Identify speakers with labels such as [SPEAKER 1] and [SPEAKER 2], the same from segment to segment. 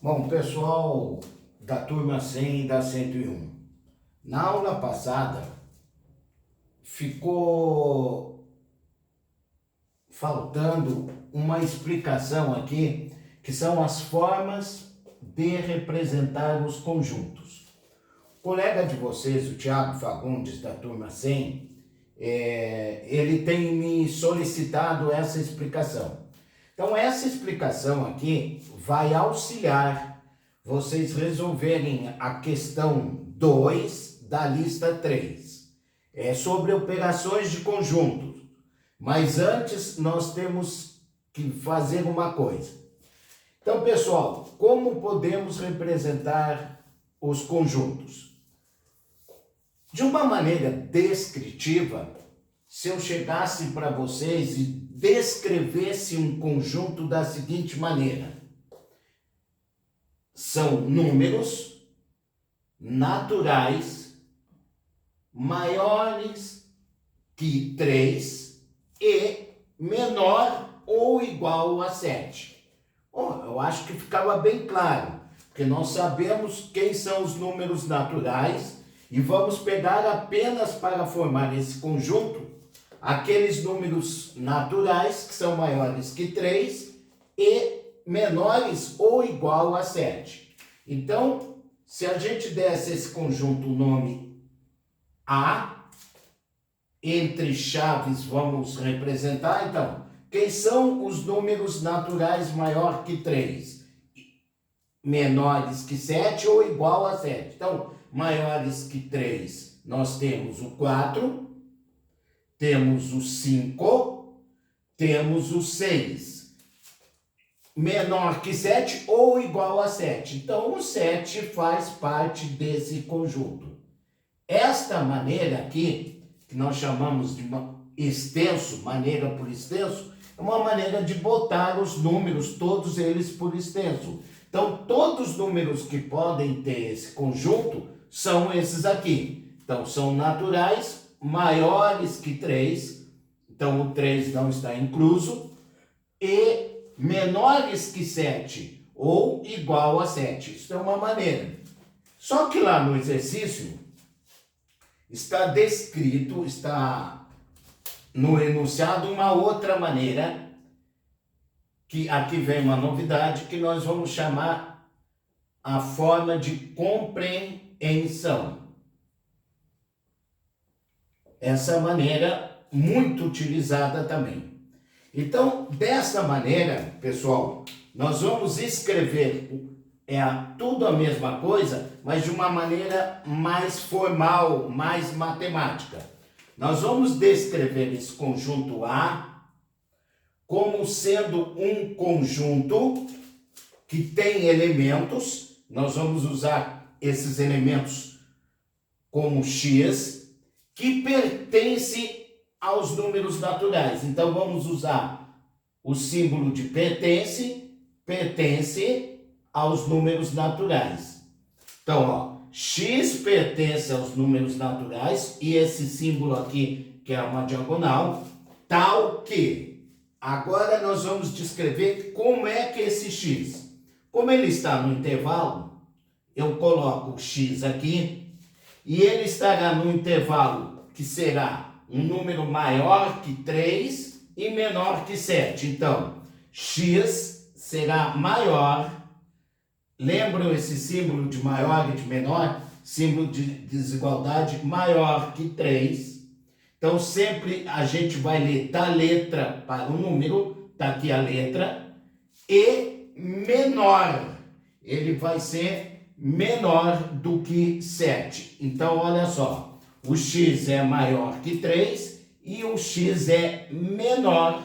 [SPEAKER 1] Bom, pessoal da turma 100 e da 101, na aula passada ficou faltando uma explicação aqui, que são as formas de representar os conjuntos. O colega de vocês, o Thiago Fagundes, da turma 100, ele tem me solicitado essa explicação. Então, essa explicação aqui vai auxiliar vocês resolverem a questão 2 da lista 3. É sobre operações de conjuntos. Mas antes, nós temos que fazer uma coisa. Então, pessoal, como podemos representar os conjuntos? De uma maneira descritiva, se eu chegasse para vocês e descrevesse um conjunto da seguinte maneira: são números naturais maiores que 3 e menor ou igual a 7. Bom, eu acho que ficava bem claro, porque nós sabemos quem são os números naturais e vamos pegar apenas para formar esse conjunto aqueles números naturais que são maiores que 3 e menores ou igual a 7. Então, se a gente desse esse conjunto o nome A, entre chaves vamos representar, então, quem são os números naturais maior que 3? Menores que 7 ou igual a 7. Então, maiores que 3, nós temos o 4, temos o 5, temos o 6. Menor que 7 ou igual a 7. Então, o 7 faz parte desse conjunto. Esta maneira aqui, que nós chamamos de extenso, maneira por extenso, é uma maneira de botar os números, todos eles por extenso. Então, todos os números que podem ter esse conjunto são esses aqui. Então, são naturais maiores que 3, então o 3 não está incluso, e menores que 7 ou igual a 7. Isso é uma maneira. Só que lá no exercício está descrito, está no enunciado uma outra maneira, que aqui vem uma novidade, que nós vamos chamar a forma de compreensão. Essa maneira muito utilizada também. Então, dessa maneira, pessoal, nós vamos escrever tudo a mesma coisa, mas de uma maneira mais formal, mais matemática. Nós vamos descrever esse conjunto A como sendo um conjunto que tem elementos. Nós vamos usar esses elementos como X, que pertence aos números naturais. Então, vamos usar o símbolo de pertence aos números naturais. Então, ó, X pertence aos números naturais, e esse símbolo aqui, que é uma diagonal, tal que. Agora nós vamos descrever como é que esse X, como ele está no intervalo, eu coloco o X aqui, e ele estará no intervalo que será um número maior que 3 e menor que 7. Então, X será maior. Lembram esse símbolo de maior e de menor? Símbolo de desigualdade, maior que 3. Então, sempre a gente vai ler da letra para o número, está aqui a letra, e menor. Ele vai ser menor do que 7. Então, olha só, o X é maior que 3 e o X é menor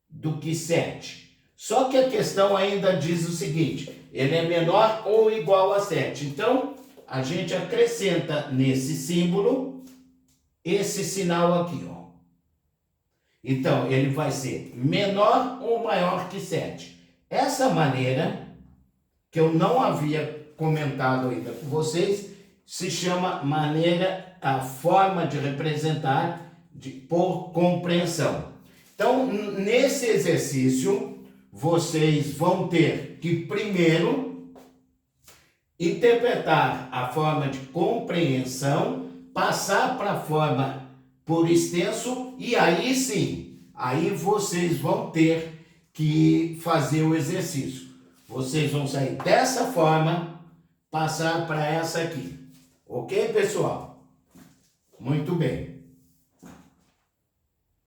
[SPEAKER 1] do que 7. Só que a questão ainda diz o seguinte: ele é menor ou igual a 7. Então, a gente acrescenta nesse símbolo esse sinal aqui, ó. Então, ele vai ser menor ou maior que 7. Essa maneira, que eu não havia comentado ainda com vocês, se chama a forma de representar por compreensão. Então, nesse exercício, vocês vão ter que primeiro interpretar a forma de compreensão, passar para a forma por extenso, e aí sim, aí vocês vão ter que fazer o exercício. Vocês vão sair dessa forma, passar para essa aqui. Ok, pessoal? Muito bem.